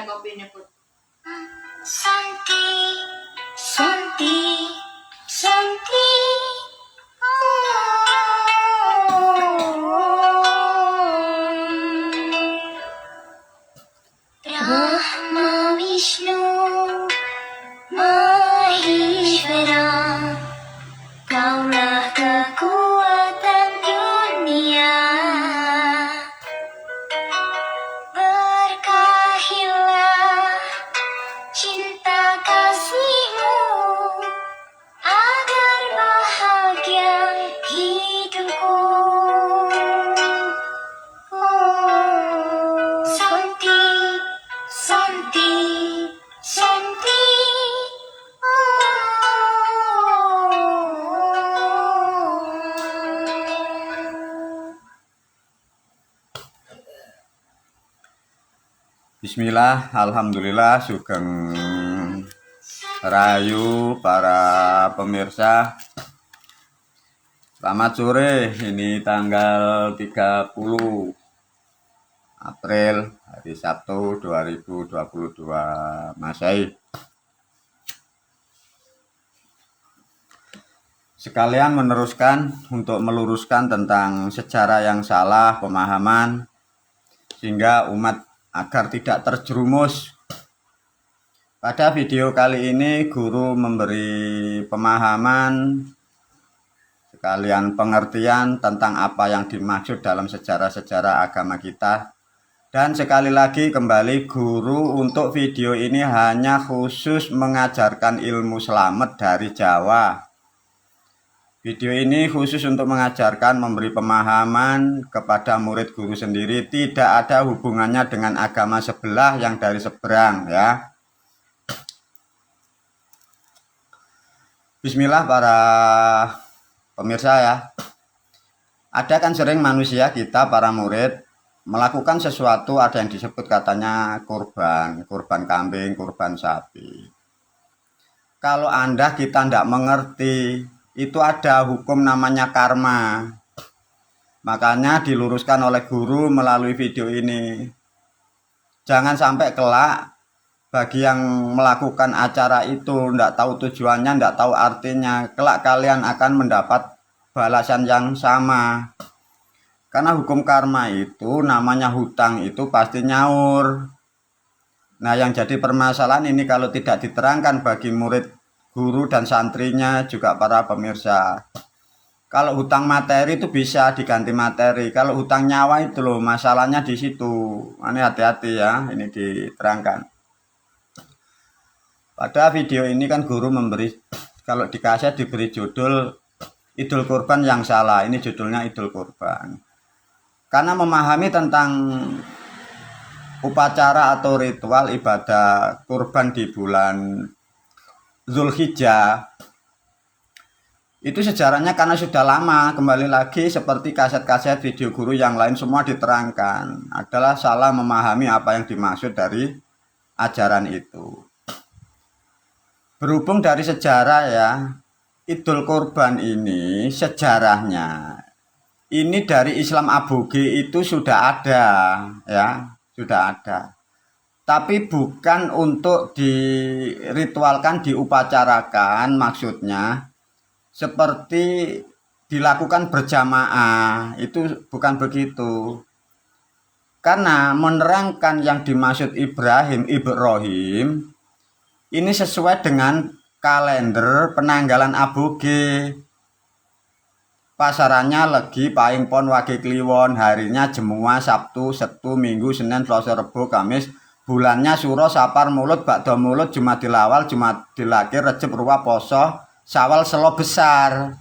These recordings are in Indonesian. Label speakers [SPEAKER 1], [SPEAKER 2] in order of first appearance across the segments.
[SPEAKER 1] kopi ini pun.
[SPEAKER 2] Santi, Santi, Santi. Brahma Vishnu Maheshwara, Kaulah kekuatan dunia. Berkahilah cinta kasihmu agar bahagia hidupku. Santi, Santi, Santi.
[SPEAKER 3] Bismillah, alhamdulillah, sugeng rayu para pemirsa. Selamat sore, ini tanggal 30 April, hari Sabtu 2022 Masehi. Sekalian meneruskan untuk meluruskan tentang sejarah yang salah, pemahaman, sehingga umat agar tidak terjerumus. Pada video kali ini guru memberi pemahaman sekalian pengertian tentang apa yang dimaksud dalam sejarah-sejarah agama kita. Dan sekali lagi kembali, guru untuk video ini hanya khusus mengajarkan ilmu selamat dari Jawa. Video ini khusus untuk mengajarkan, memberi pemahaman kepada murid guru sendiri, tidak ada hubungannya dengan agama sebelah yang dari seberang ya. Bismillah para pemirsa ya. Ada kan sering manusia kita para murid melakukan sesuatu, ada yang disebut katanya kurban kambing, kurban sapi. Kalau Anda kita tidak mengerti, itu ada hukum namanya karma. Makanya diluruskan oleh guru melalui video ini. Jangan sampai kelak bagi yang melakukan acara itu tidak tahu tujuannya, tidak tahu artinya, kelak kalian akan mendapat balasan yang sama. Karena hukum karma itu namanya hutang itu pasti nyaur. Nah, yang jadi permasalahan ini kalau tidak diterangkan bagi murid guru dan santrinya, juga para pemirsa. Kalau hutang materi itu bisa diganti materi. Kalau hutang nyawa itu loh masalahnya di situ. Ini hati-hati ya, ini diterangkan. Pada video ini kan guru memberi, kalau di kaset diberi judul Idul Kurban yang salah. Ini judulnya Idul Kurban. Karena memahami tentang upacara atau ritual ibadah kurban di bulan Zulhijjah itu sejarahnya karena sudah lama, kembali lagi seperti kaset-kaset video guru yang lain semua diterangkan, adalah salah memahami apa yang dimaksud dari ajaran itu. Berhubung dari sejarah ya, Idul Kurban ini sejarahnya ini dari Islam aboge itu sudah ada ya, sudah ada. Tapi bukan untuk diritualkan, diupacarakan, maksudnya seperti dilakukan berjamaah, itu bukan begitu. Karena menerangkan yang dimaksud Ibrahim ini sesuai dengan kalender penanggalan aboge. Pasarannya legi paing pon wage kliwon, harinya jemua Sabtu, Setu, Minggu, Senin, Selasa, Rebo, Kamis. Bulannya Suro, Sapar, Mulut, Bakda Mulut, Jumadil Awal, Jumadil Akhir, Recep, Ruwa, Poso, Syawal, Selo besar.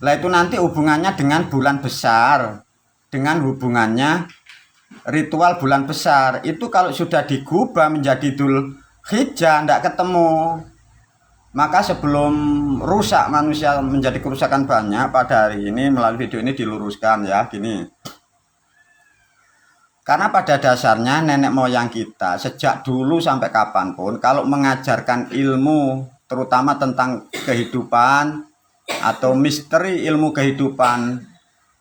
[SPEAKER 3] Lah itu nanti hubungannya dengan bulan besar, dengan hubungannya ritual bulan besar. Itu kalau sudah digubah menjadi Dzul Hijjah tidak ketemu. Maka sebelum rusak manusia menjadi kerusakan banyak, pada hari ini melalui video ini diluruskan ya, gini. Karena pada dasarnya nenek moyang kita sejak dulu sampai kapanpun kalau mengajarkan ilmu terutama tentang kehidupan atau misteri ilmu kehidupan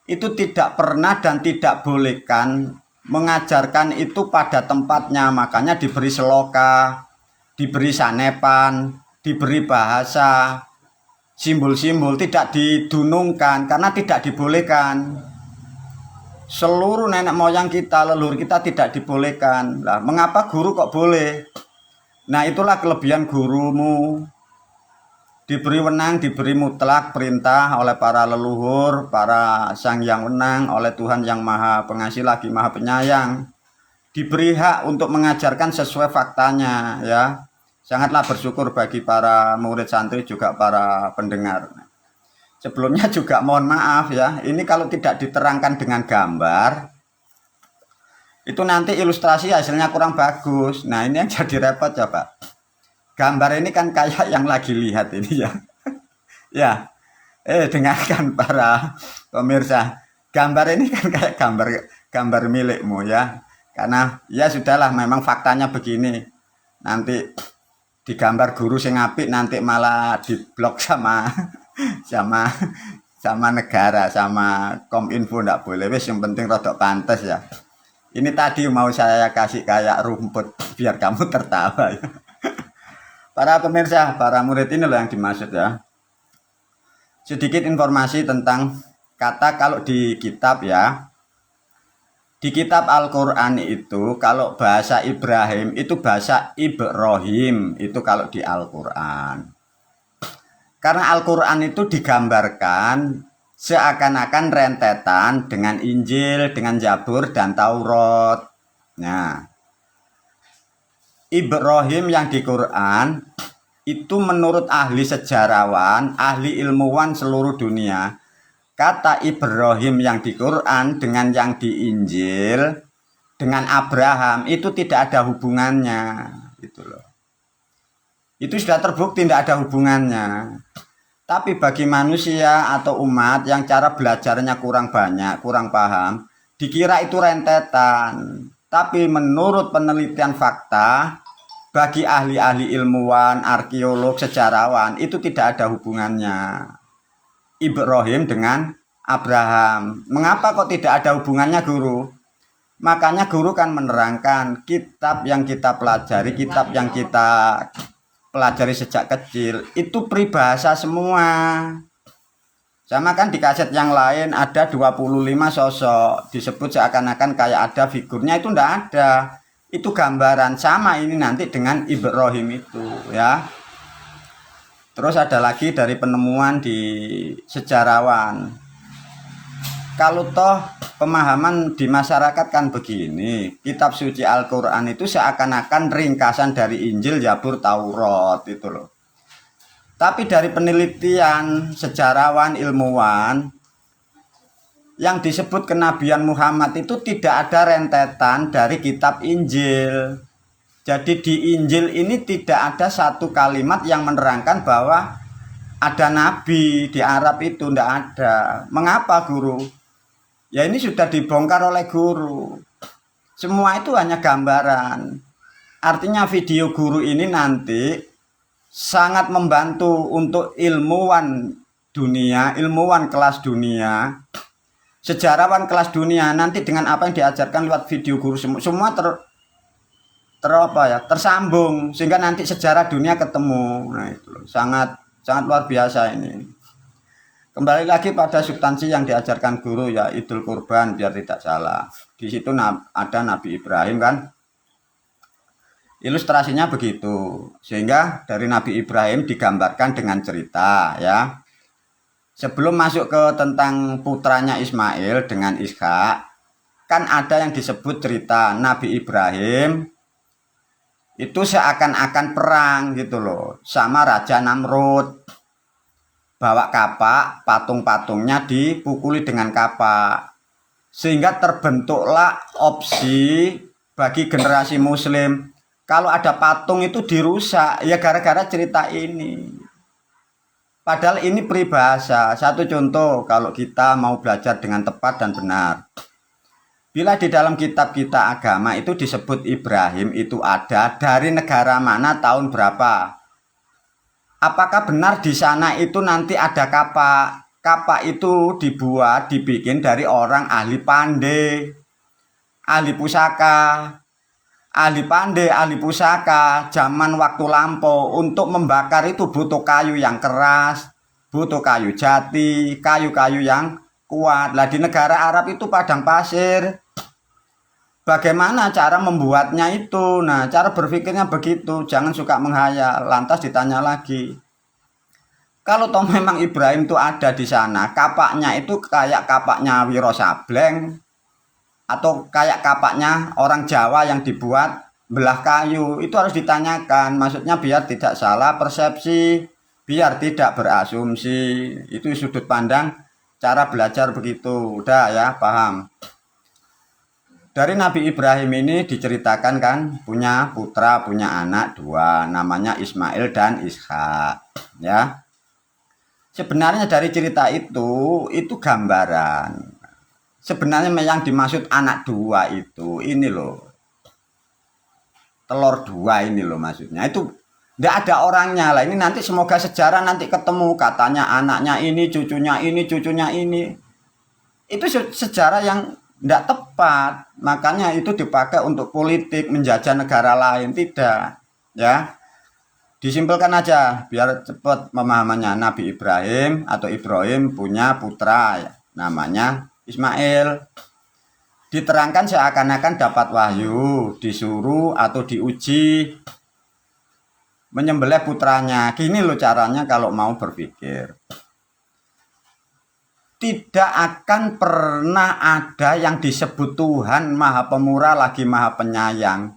[SPEAKER 3] itu tidak pernah dan tidak bolehkan mengajarkan itu pada tempatnya, makanya diberi seloka, diberi sanepan, diberi bahasa, simbol-simbol, tidak didunungkan karena tidak dibolehkan. Seluruh nenek moyang kita, leluhur kita tidak dibolehkan. Lah, mengapa guru kok boleh? Nah, itulah kelebihan gurumu. Diberi wenang, diberi mutlak perintah oleh para leluhur, para sang yang wenang, oleh Tuhan yang maha pengasih lagi maha penyayang. Diberi hak untuk mengajarkan sesuai faktanya, ya. Sangatlah bersyukur bagi para murid santri juga para pendengar. Sebelumnya juga mohon maaf ya, ini kalau tidak diterangkan dengan gambar, itu nanti ilustrasi hasilnya kurang bagus. Nah, ini yang jadi repot ya Pak. Gambar ini kan kayak yang lagi lihat ini ya. Ya, dengarkan para pemirsa. Gambar ini kan kayak gambar milikmu ya. Karena ya sudahlah, memang faktanya begini. Nanti digambar guru sing apik, nanti malah diblok sama negara, sama Kominfo, ndak boleh. Wis yang penting rodok pantas ya. Ini tadi mau saya kasih kayak rumput biar kamu tertawa ya. Para pemirsa, para murid ini loh yang dimaksud ya. Sedikit informasi tentang kata kalau di kitab ya. Di kitab Al-Qur'an itu kalau bahasa Ibrahim itu bahasa Ibrahim, itu kalau di Al-Qur'an. Karena Al-Qur'an itu digambarkan seakan-akan rentetan dengan Injil, dengan Zabur dan Taurat. Nah, Ibrahim yang di Quran itu menurut ahli sejarawan, ahli ilmuwan seluruh dunia, kata Ibrahim yang di Quran dengan yang di Injil, dengan Abraham itu tidak ada hubungannya, gitu loh. Itu sudah terbukti tidak ada hubungannya. Tapi bagi manusia atau umat yang cara belajarnya kurang banyak, kurang paham, dikira itu rentetan. Tapi menurut penelitian fakta, bagi ahli-ahli ilmuwan, arkeolog, sejarawan, itu tidak ada hubungannya Ibrahim dengan Abraham. Mengapa kok tidak ada hubungannya, guru? Makanya guru kan menerangkan kitab yang kita pelajari, kitab yang kita pelajari sejak kecil, itu peribahasa semua. Sama kan di kaset yang lain ada 25 sosok, disebut seakan-akan kayak ada figurnya, itu enggak ada. Itu gambaran. Sama ini nanti dengan Ibrahim itu ya. Terus ada lagi dari penemuan di sejarawan. Kalau toh pemahaman di masyarakat kan begini, kitab suci Al-Qur'an itu seakan-akan ringkasan dari Injil, Zabur, Taurat itu loh. Tapi dari penelitian sejarawan, ilmuwan, yang disebut kenabian Muhammad itu tidak ada rentetan dari kitab Injil. Jadi di Injil ini tidak ada satu kalimat yang menerangkan bahwa ada nabi di Arab, itu tidak ada. Mengapa, guru? Ya ini sudah dibongkar oleh guru. Semua itu hanya gambaran. Artinya video guru ini nanti sangat membantu untuk ilmuwan dunia, ilmuwan kelas dunia, sejarawan kelas dunia, nanti dengan apa yang diajarkan lewat video guru semua tersambung, sehingga nanti sejarah dunia ketemu. Nah itu loh, sangat luar biasa ini. Kembali lagi pada substansi yang diajarkan guru, ya Idul Kurban biar tidak salah. Di situ ada Nabi Ibrahim kan. Ilustrasinya begitu. Sehingga dari Nabi Ibrahim digambarkan dengan cerita ya. Sebelum masuk ke tentang putranya Ismail dengan Ishak, kan ada yang disebut cerita Nabi Ibrahim itu seakan-akan perang gitu loh sama Raja Namrud. Bawa kapak, patung-patungnya dipukuli dengan kapak. Sehingga terbentuklah opsi bagi generasi muslim, kalau ada patung itu dirusak, ya gara-gara cerita ini. Padahal ini peribahasa. Satu contoh kalau kita mau belajar dengan tepat dan benar. Bila di dalam kitab kita agama itu disebut Ibrahim itu ada dari negara mana, tahun berapa. Apakah benar di sana itu nanti ada kapak? Kapak itu dibuat, dibikin dari orang ahli pandai. ahli pusaka, ahli pandai, ahli pusaka, zaman waktu lampau untuk membakar itu butuh kayu yang keras, butuh kayu jati, kayu-kayu yang kuat. Lah di negara Arab itu padang pasir. Bagaimana cara membuatnya itu? Nah, cara berpikirnya begitu. Jangan suka menghayal. Lantas ditanya lagi. Kalau toh memang Ibrahim itu ada di sana, kapaknya itu kayak kapaknya Wiro Sableng atau kayak kapaknya orang Jawa yang dibuat belah kayu, itu harus ditanyakan. Maksudnya biar tidak salah persepsi, biar tidak berasumsi. Itu sudut pandang cara belajar begitu. Udah ya, paham. Dari Nabi Ibrahim ini diceritakan kan punya putra, punya anak dua, namanya Ismail dan Ishak. Ya, sebenarnya dari cerita itu gambaran. Sebenarnya yang dimaksud anak dua itu ini loh, telur dua ini loh maksudnya. Itu tidak ada orangnya lah. Ini nanti semoga sejarah nanti ketemu katanya anaknya ini, cucunya ini, cucunya ini. Itu sejarah yang tidak tepat, makanya itu dipakai untuk politik, menjajah negara lain. Tidak, ya. Disimpulkan aja biar cepat pemahamannya. Nabi Ibrahim atau Ibrahim punya putra ya, namanya Ismail. Diterangkan seakan-akan dapat wahyu, disuruh atau diuji menyembelih putranya. Gini loh caranya kalau mau berpikir. Tidak akan pernah ada yang disebut Tuhan Maha Pemurah lagi Maha Penyayang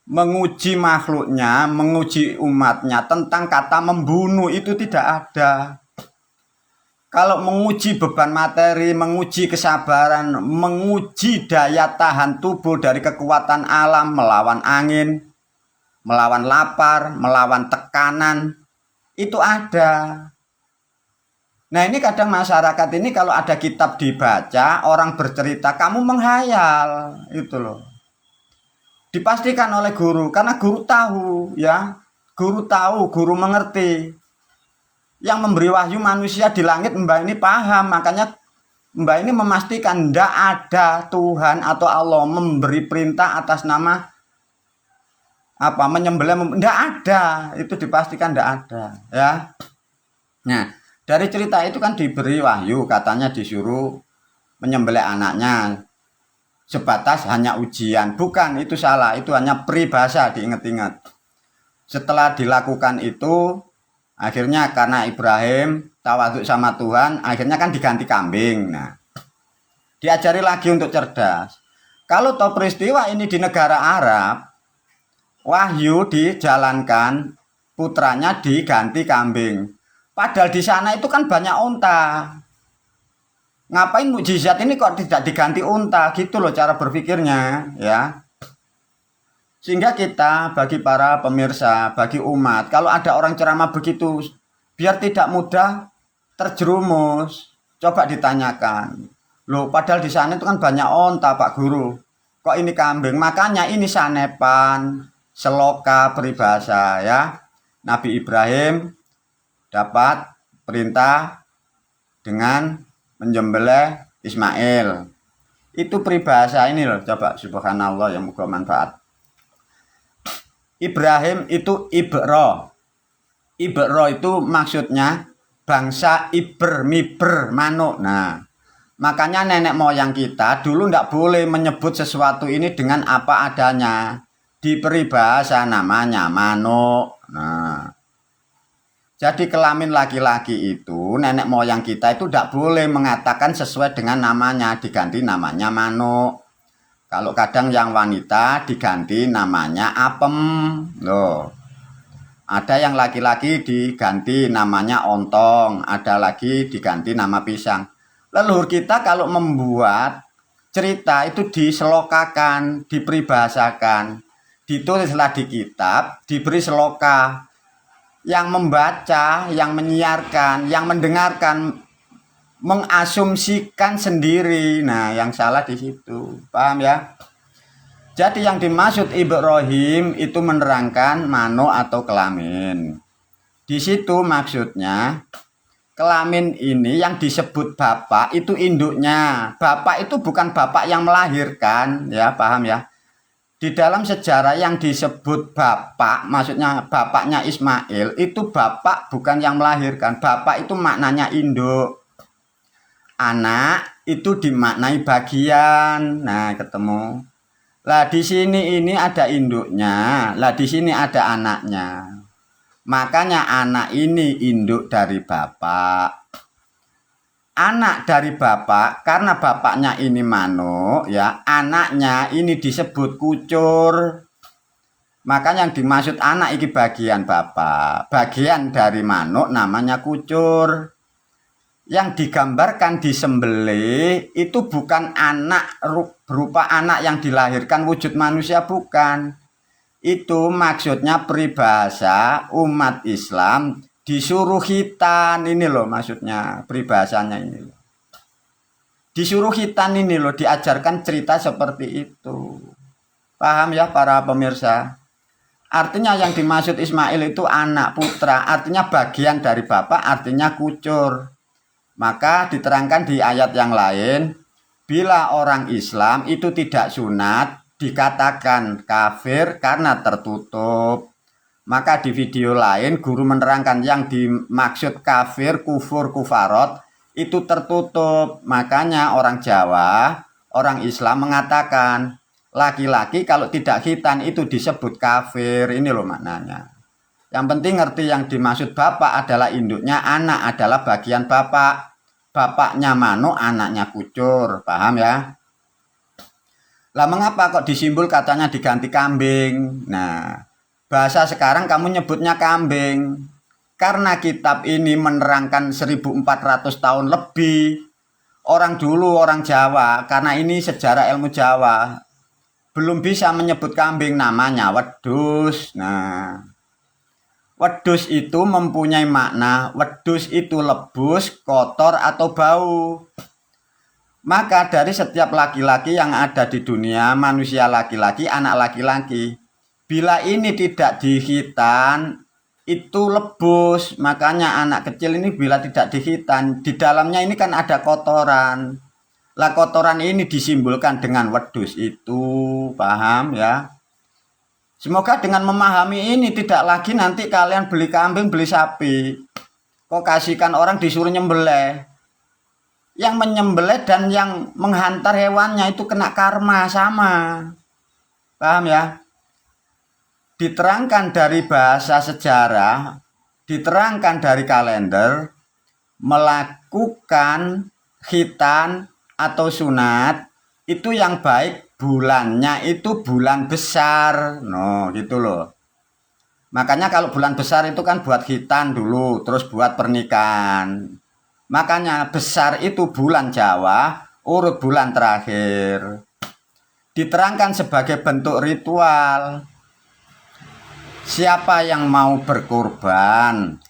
[SPEAKER 3] menguji makhluknya, menguji umatnya tentang kata membunuh, itu tidak ada. Kalau menguji beban materi, menguji kesabaran, menguji daya tahan tubuh dari kekuatan alam, melawan angin, melawan lapar, melawan tekanan, itu ada. Nah ini kadang masyarakat ini kalau ada kitab dibaca, orang bercerita, kamu menghayal, itu loh. Dipastikan oleh guru, karena guru tahu ya, guru tahu, guru mengerti. Yang memberi wahyu manusia di langit Mbak ini paham, makanya Mbak ini memastikan tidak ada Tuhan atau Allah memberi perintah atas nama apa menyembelih, tidak ada, itu dipastikan tidak ada ya. Nah dari cerita itu kan diberi wahyu, katanya disuruh menyembelih anaknya. Sebatas hanya ujian. Bukan, itu salah. Itu hanya peribahasa, diingat-ingat. Setelah dilakukan itu, akhirnya karena Ibrahim tawaduk sama Tuhan, akhirnya kan diganti kambing. Nah, diajari lagi untuk cerdas. Kalau tahu peristiwa ini di negara Arab, wahyu dijalankan, putranya diganti kambing. Padahal di sana itu kan banyak unta. Ngapain mukjizat ini kok tidak diganti unta? Gitu loh cara berpikirnya, ya. Sehingga kita bagi para pemirsa, bagi umat, kalau ada orang ceramah begitu, biar tidak mudah terjerumus, coba ditanyakan. Loh, padahal di sana itu kan banyak unta, Pak Guru. Kok ini kambing? Makanya ini sanepan, seloka peribahasa, ya. Nabi Ibrahim dapat perintah dengan menyembelih Ismail. Itu peribahasa ini loh, coba subhanallah yang moga manfaat. Ibrahim itu Ibro. Ibro itu maksudnya bangsa Iber, Miber, Manuk. Nah, makanya nenek moyang kita dulu tidak boleh menyebut sesuatu ini dengan apa adanya. Di peribahasa namanya manuk. Nah, jadi kelamin laki-laki itu, nenek moyang kita itu tidak boleh mengatakan sesuai dengan namanya, diganti namanya manuk. Kalau kadang yang wanita diganti namanya apem. Loh. Ada yang laki-laki diganti namanya ontong, ada lagi diganti nama pisang. Leluhur kita kalau membuat cerita itu diselokakan, diperibahsakan, ditulislah di kitab, diberi seloka. Yang membaca, yang menyiarkan, yang mendengarkan mengasumsikan sendiri. Nah, yang salah di situ. Paham ya? Jadi yang dimaksud Ibrahim itu menerangkan manuk atau kelamin. Di situ maksudnya kelamin ini yang disebut bapak itu induknya. Bapak itu bukan bapak yang melahirkan, ya paham ya. Di dalam sejarah yang disebut bapak, maksudnya bapaknya Ismail, itu bapak bukan yang melahirkan. Bapak itu maknanya induk. Anak itu dimaknai bagian. Nah, ketemu. Lah di sini ini ada induknya, lah di sini ada anaknya. Makanya anak ini induk dari bapak. Anak dari bapak karena bapaknya ini manuk ya, anaknya ini disebut kucur. Maka yang dimaksud anak ini bagian bapak, bagian dari manuk namanya kucur. Yang digambarkan disembelih itu bukan anak berupa anak yang dilahirkan wujud manusia, bukan. Itu maksudnya peribahasa umat Islam disuruh khitan, ini loh maksudnya peribahasanya ini loh. Disuruh khitan ini loh, diajarkan cerita seperti itu. Paham ya para pemirsa? Artinya yang dimaksud Ismail itu anak putra, artinya bagian dari bapak, artinya kucur. Maka diterangkan di ayat yang lain, bila orang Islam itu tidak sunat, dikatakan kafir karena tertutup. Maka di video lain guru menerangkan yang dimaksud kafir, kufur, kufarot itu tertutup. Makanya orang Jawa, orang Islam mengatakan laki-laki kalau tidak khitan itu disebut kafir. Ini loh maknanya. Yang penting ngerti yang dimaksud bapak adalah induknya, anak adalah bagian bapak. Bapaknya manuk, anaknya kucur. Paham ya? Lah mengapa kok disimbol katanya diganti kambing? Nah, bahasa sekarang kamu nyebutnya kambing. Karena kitab ini menerangkan 1400 tahun lebih. Orang dulu, orang Jawa, karena ini sejarah ilmu Jawa, belum bisa menyebut kambing, namanya wedhus. Nah, wedhus itu mempunyai makna, wedhus itu lebus, kotor, atau bau. Maka dari setiap laki-laki yang ada di dunia, manusia laki-laki, anak laki-laki, bila ini tidak dikhitan, itu lebus. Makanya anak kecil ini bila tidak dikhitan, di dalamnya ini kan ada kotoran. Lah kotoran ini disimbolkan dengan wedhus itu, paham ya? Semoga dengan memahami ini tidak lagi nanti kalian beli kambing, beli sapi, kok kasihkan orang disuruh nyembelih. Yang menyembelih dan yang menghantar hewannya itu kena karma sama. Paham ya? Diterangkan dari bahasa sejarah, diterangkan dari kalender, melakukan khitan atau sunat itu yang baik bulannya itu bulan besar. No, gitu loh. Makanya kalau bulan besar itu kan buat khitan dulu, terus buat pernikahan. Makanya besar itu bulan Jawa, urut bulan terakhir. Diterangkan sebagai bentuk ritual. Siapa yang mau berkorban,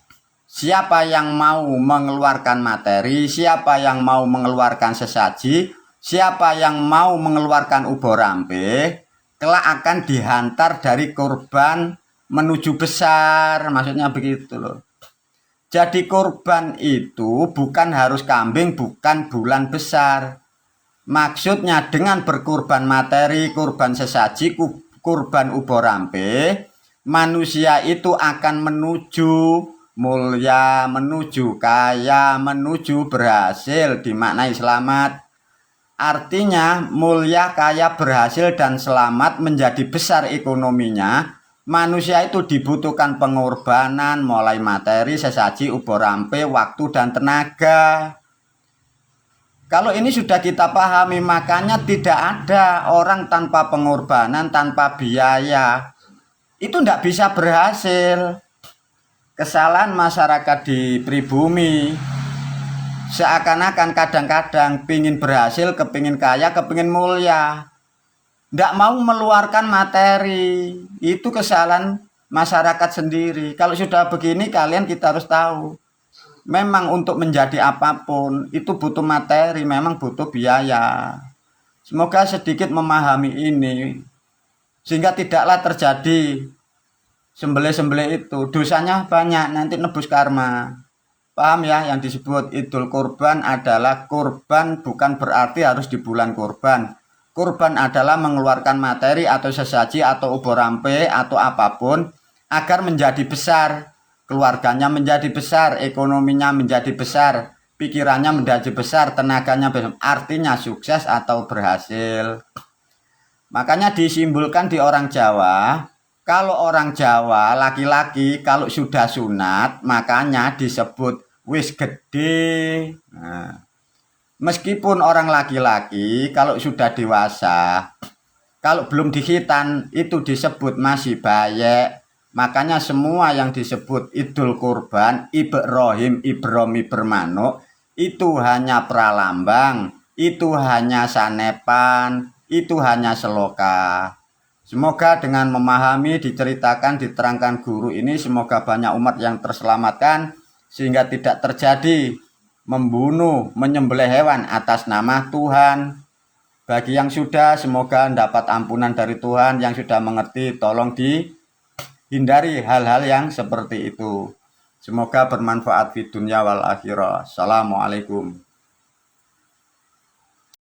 [SPEAKER 3] siapa yang mau mengeluarkan materi, siapa yang mau mengeluarkan sesaji, siapa yang mau mengeluarkan ubur rampe, kelak akan dihantar dari korban menuju besar. Maksudnya begitu loh. Jadi korban itu bukan harus kambing, bukan bulan besar. Maksudnya dengan berkorban materi, korban sesaji, korban ubur rampe, manusia itu akan menuju mulia, menuju kaya, menuju berhasil, dimaknai selamat. Artinya mulia, kaya, berhasil, dan selamat menjadi besar ekonominya. Manusia itu dibutuhkan pengorbanan mulai materi, sesaji, ubur rampe, waktu, dan tenaga. Kalau ini sudah kita pahami, makanya tidak ada orang tanpa pengorbanan, tanpa biaya. Itu tidak bisa berhasil. Kesalahan masyarakat di pribumi seakan-akan kadang-kadang pingin berhasil, kepingin kaya, kepingin mulia, tidak mau meluarkan materi. Itu kesalahan masyarakat sendiri. Kalau sudah begini, kita harus tahu, memang untuk menjadi apapun itu butuh materi, memang butuh biaya. Semoga sedikit memahami ini, sehingga tidaklah terjadi sembelih-sembelih itu. Dosanya banyak, nanti nebus karma. Paham ya, yang disebut Idul Kurban adalah kurban bukan berarti harus di bulan kurban. Kurban adalah mengeluarkan materi atau sesaji atau ubur rampe atau apapun agar menjadi besar. Keluarganya menjadi besar, ekonominya menjadi besar, pikirannya menjadi besar, tenaganya besar. Artinya sukses atau berhasil. Makanya disimbolkan di orang Jawa. Kalau orang Jawa laki-laki kalau sudah sunat makanya disebut wis gede. Nah, meskipun orang laki-laki kalau sudah dewasa, kalau belum dikhitan itu disebut masih bayek. Makanya semua yang disebut Idul Kurban, Ibrahim bermanuk itu hanya pralambang, itu hanya sanepan, itu hanya seloka. Semoga dengan memahami, diceritakan, diterangkan guru ini, semoga banyak umat yang terselamatkan sehingga tidak terjadi membunuh, menyembelih hewan atas nama Tuhan. Bagi yang sudah, semoga dapat ampunan dari Tuhan. Yang sudah mengerti, tolong dihindari hal-hal yang seperti itu. Semoga bermanfaat di dunia wal akhirah. Assalamualaikum.